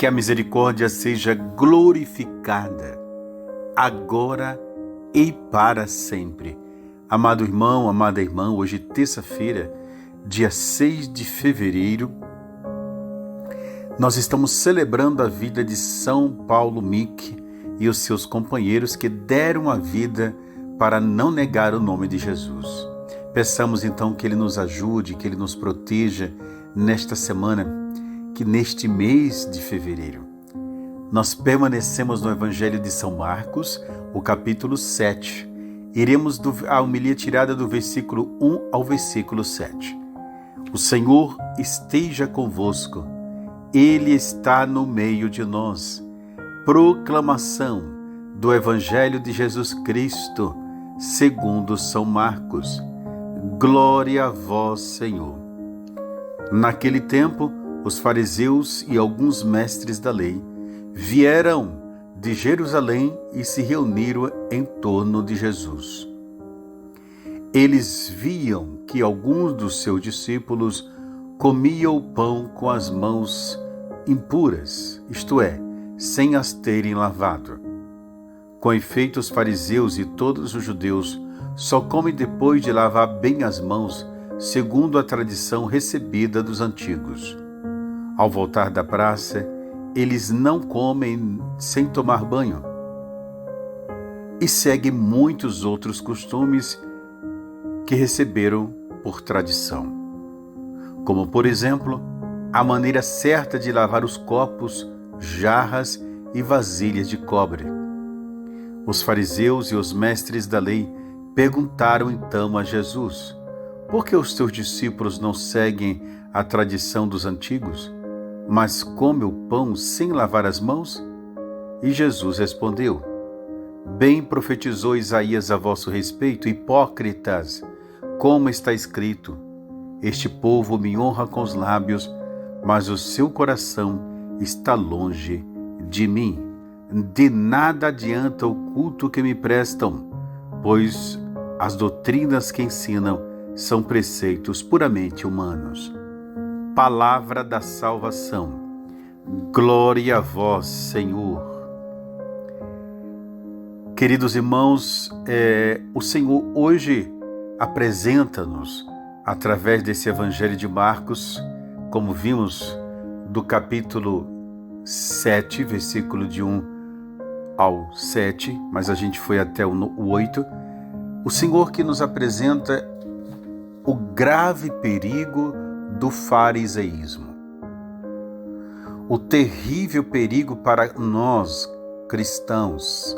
Que a misericórdia seja glorificada, agora e para sempre. Amado irmão, amada irmã, hoje terça-feira, dia 6 de fevereiro, nós estamos celebrando a vida de São Paulo Mick e os seus companheiros que deram a vida para não negar o nome de Jesus. Peçamos então que Ele nos ajude, que Ele nos proteja nesta semana, que neste mês de fevereiro. Nós permanecemos no Evangelho de São Marcos, o capítulo 7. Iremos a homilia tirada do versículo 1 ao versículo 7. O Senhor esteja convosco, Ele está no meio de nós. Proclamação do Evangelho de Jesus Cristo, segundo São Marcos. Glória a vós, Senhor. Naquele tempo, os fariseus e alguns mestres da lei vieram de Jerusalém e se reuniram em torno de Jesus. Eles viam que alguns dos seus discípulos comiam o pão com as mãos impuras, isto é, sem as terem lavado. Com efeito, os fariseus e todos os judeus só comem depois de lavar bem as mãos, segundo a tradição recebida dos antigos. Ao voltar da praça, eles não comem sem tomar banho e seguem muitos outros costumes que receberam por tradição, como, por exemplo, a maneira certa de lavar os copos, jarras e vasilhas de cobre. Os fariseus e os mestres da lei perguntaram então a Jesus: por que os teus discípulos não seguem a tradição dos antigos, mas come o pão sem lavar as mãos? E Jesus respondeu: bem profetizou Isaías a vosso respeito, hipócritas, como está escrito: este povo me honra com os lábios, mas o seu coração está longe de mim. De nada adianta o culto que me prestam, pois as doutrinas que ensinam são preceitos puramente humanos. Palavra da salvação. Glória a vós, Senhor. Queridos irmãos, o Senhor hoje apresenta-nos, através desse Evangelho de Marcos, como vimos do capítulo 7, versículo de 1 ao 7, mas a gente foi até o 8, o Senhor que nos apresenta o grave perigo do fariseísmo. O terrível perigo para nós cristãos,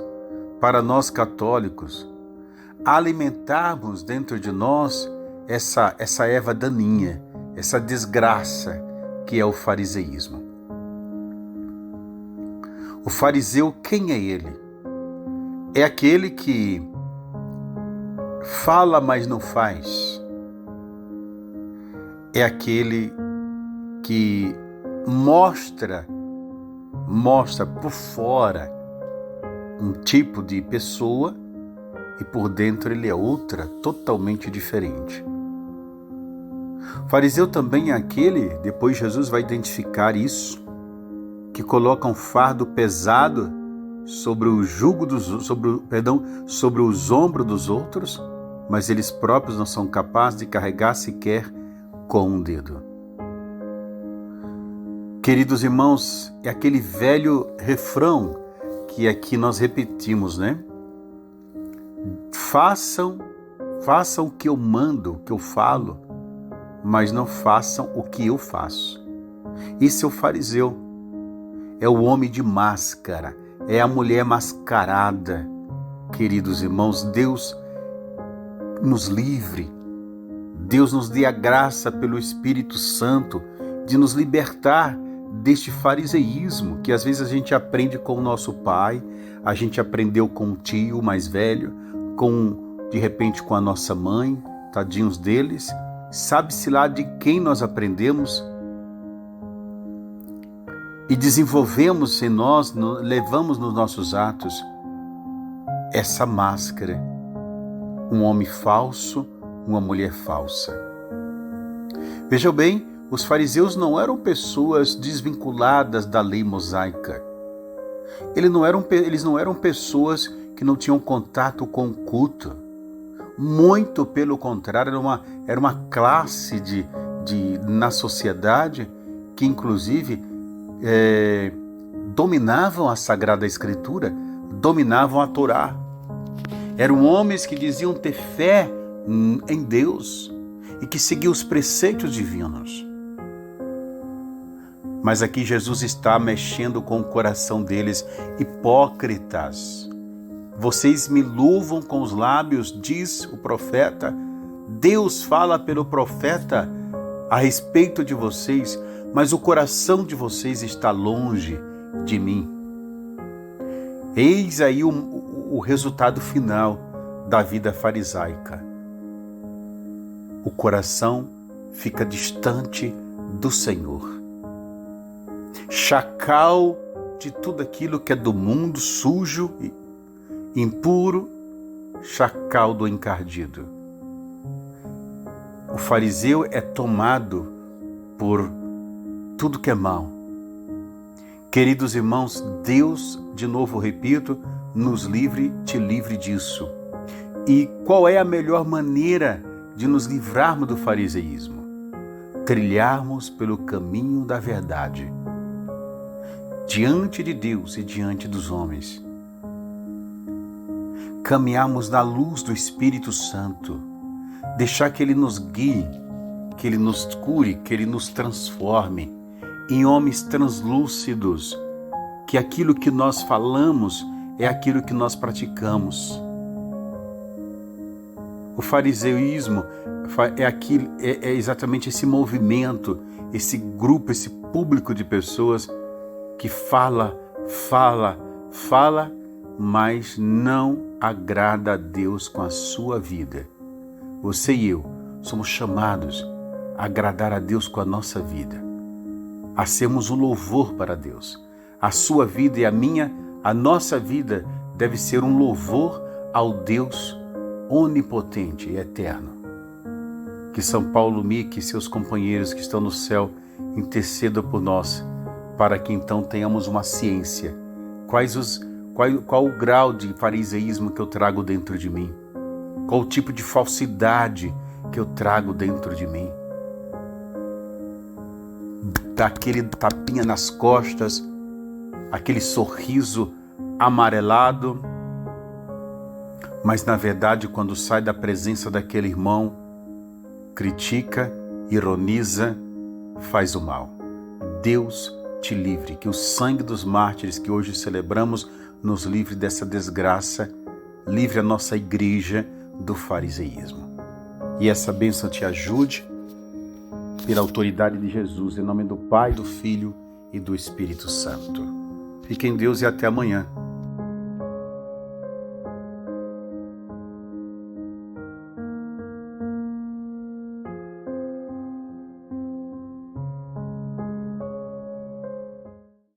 para nós católicos, alimentarmos dentro de nós essa erva daninha, essa desgraça que é o fariseísmo. O fariseu, quem é ele? É aquele que fala, mas não faz. É aquele que mostra por fora um tipo de pessoa e por dentro ele é outra, totalmente diferente. O fariseu também é aquele, depois Jesus vai identificar isso, que coloca um fardo pesado sobre os ombros dos outros, mas eles próprios não são capazes de carregar sequer com um dedo. Queridos irmãos, é aquele velho refrão que aqui nós repetimos, né? Façam o que eu mando, o que eu falo, mas não façam o que eu faço. Isso é o fariseu. É o homem de máscara, é a mulher mascarada. Queridos irmãos, Deus nos livre, Deus nos dê a graça pelo Espírito Santo de nos libertar deste fariseísmo que às vezes a gente aprende com o nosso pai, a gente aprendeu com um tio mais velho, de repente com a nossa mãe, tadinhos deles, sabe-se lá de quem nós aprendemos, e desenvolvemos em nós, levamos nos nossos atos essa máscara, um homem falso, uma mulher falsa. Vejam bem, Os fariseus não eram pessoas desvinculadas da lei mosaica. Eles não eram pessoas que não tinham contato com o culto. Muito pelo contrário, era uma classe na sociedade que, inclusive, dominavam a Sagrada Escritura, dominavam a Torá. Eram homens que diziam ter fé em Deus e que seguiam os preceitos divinos. Mas aqui Jesus está mexendo com o coração deles. Hipócritas, vocês me louvam com os lábios, diz o profeta. Deus fala pelo profeta a respeito de vocês, mas o coração de vocês está longe de mim. Eis aí o resultado final da vida farisaica. O coração fica distante do Senhor. Chacal de tudo aquilo que é do mundo, sujo e impuro, chacal do encardido. O fariseu é tomado por tudo que é mal. Queridos irmãos, Deus, de novo repito, nos livre, te livre disso. E qual é a melhor maneira de nos livrarmos do fariseísmo? Trilharmos pelo caminho da verdade, diante de Deus e diante dos homens. Caminharmos na luz do Espírito Santo, deixar que Ele nos guie, que Ele nos cure, que Ele nos transforme em homens translúcidos, que aquilo que nós falamos é aquilo que nós praticamos. O fariseísmo é exatamente esse movimento, esse grupo, esse público de pessoas que fala, mas não agrada a Deus com a sua vida. Você e eu somos chamados a agradar a Deus com a nossa vida, a sermos um louvor para Deus. A sua vida e a nossa vida deve ser um louvor ao Deus onipotente e eterno. Que São Paulo Mique e seus companheiros que estão no céu intercedam por nós, para que então tenhamos uma ciência. Qual o grau de fariseísmo que eu trago dentro de mim? Qual o tipo de falsidade que eu trago dentro de mim? Daquele tapinha nas costas, aquele sorriso amarelado, mas na verdade quando sai da presença daquele irmão, critica, ironiza, faz o mal. Deus te livre, que o sangue dos mártires que hoje celebramos nos livre dessa desgraça, livre a nossa igreja do fariseísmo. E essa bênção te ajude pela autoridade de Jesus, em nome do Pai, do Filho e do Espírito Santo. Fique em Deus e até amanhã.